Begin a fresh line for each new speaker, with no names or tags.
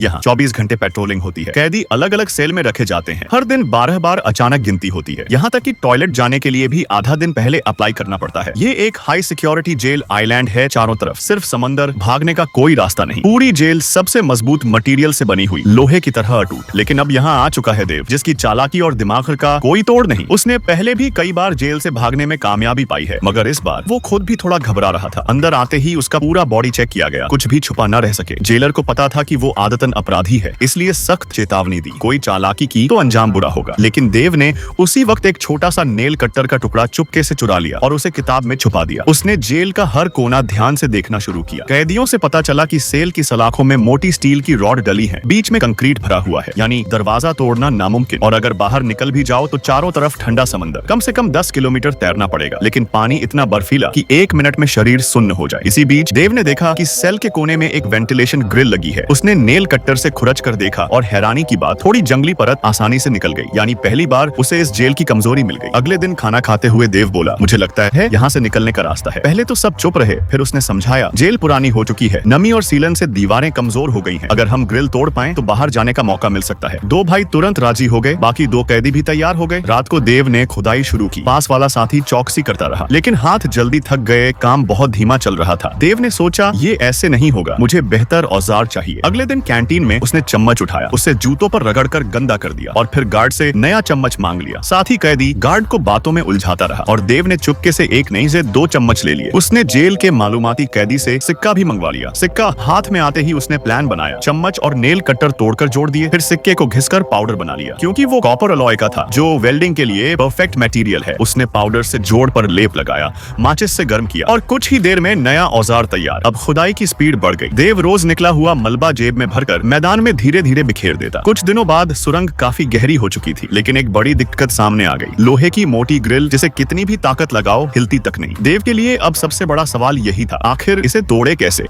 यहाँ 24 घंटे पेट्रोलिंग होती है। कैदी अलग अलग सेल में रखे जाते हैं। हर दिन 12 बार अचानक गिनती होती है। यहाँ तक कि टॉयलेट जाने के लिए भी आधा दिन पहले अप्लाई करना पड़ता है। ये एक हाई सिक्योरिटी जेल आइलैंड है। चारों तरफ सिर्फ समंदर, भागने का कोई रास्ता नहीं। पूरी जेल सबसे मजबूत मटेरियल से बनी हुई, लोहे की तरह अटूट। लेकिन अब यहाँ आ चुका है देव, जिसकी चालाकी और दिमाग का कोई तोड़ नहीं। उसने पहले भी कई बार जेल से भागने में कामयाबी पाई है, मगर इस बार वो खुद भी थोड़ा घबरा रहा था। अंदर आते ही उसका पूरा बॉडी चेक किया गया, कुछ भी छुपा न रह सके। जेलर को पता था कि वो आदतन अपराधी है, इसलिए सख्त चेतावनी दी, कोई चालाकी की तो अंजाम बुरा होगा। लेकिन देव ने उसी वक्त एक छोटा सा नेल कट्टर का टुकड़ा चुपके से चुरा लिया और उसे किताब में छुपा दिया। उसने जेल का हर कोना ध्यान से देखना शुरू किया। कैदियों से पता चला कि सेल की सलाखों में मोटी स्टील की रॉड डली है, बीच में कंक्रीट भरा हुआ है, यानी दरवाजा तोड़ना नामुमकिन। और अगर बाहर निकल भी जाओ तो चारों तरफ ठंडा समंदर, कम से कम 10 किलोमीटर तैरना पड़ेगा। लेकिन पानी इतना बर्फीला कि 1 मिनट में शरीर सुन्न हो जाए। इसी बीच देव ने देखा कि सेल के कोने में एक वेंटिलेशन ग्रिल लगी है। उसने नेल कट्टर से खुरच कर देखा और हैरानी की बात, थोड़ी जंगली परत आसानी से निकल गई। यानी पहली बार उसे इस जेल की कमजोरी मिल गई। अगले दिन खाना खाते हुए देव बोला, मुझे लगता है यहाँ से निकलने का रास्ता है। पहले तो सब चुप रहे, फिर उसने समझाया, जेल पुरानी हो चुकी है, नमी और सीलन से दीवारें कमजोर हो गई हैं। अगर हम ग्रिल तोड़ पाएं तो बाहर जाने का मौका मिल सकता है। 2 भाई तुरंत राजी हो गए, बाकी 2 कैदी भी तैयार हो गए। रात को देव ने खुदाई शुरू की। पास वाला साथी चौकसी करता रहा, लेकिन हाथ जल्दी थक गए, काम बहुत धीमा चल रहा था। देव ने सोचा, ये ऐसे नहीं होगा, मुझे बेहतर औजार चाहिए। अगले दिन कैंटीन में उसने चम्मच उठाया, उसे जूतों पर रगड़कर गंदा कर दिया और फिर गार्ड से नया चम्मच मांग लिया। साथ ही कैदी गार्ड को बातों में उलझाता रहा और देव ने चुपके से एक नहीं से 2 चम्मच ले लिए। उसने जेल के मालूमाती कैदी से सिक्का भी मंगवा लिया। सिक्का हाथ में आते ही उसने प्लान बनाया, चम्मच और नेल कट्टर तोड़कर जोड़ दिए, फिर सिक्के को घिसकर पाउडर बना लिया। क्योंकि वो कॉपर अलॉय का था, जो वेल्डिंग के लिए परफेक्ट मटेरियल है। उसने पाउडर से जोड़ पर लेप लगाया, माचिस से गर्म किया और कुछ ही देर में नया औजार तैयार। अब खुदाई की स्पीड बढ़ गई। देव रोज निकला हुआ मलबा जेब में भरकर मैदान में धीरे धीरे बिखेर देता। कुछ दिनों बाद सुरंग काफी गहरी हो चुकी थी, लेकिन एक बड़ी दिक्कत सामने आ गई। लोहे की मोटी ग्रिल, जिसे कितनी भी ताकत लगाओ हिलती तक नहीं। देव के लिए अब सबसे बड़ा सवाल यही था, आखिर इसे तोड़े कैसे।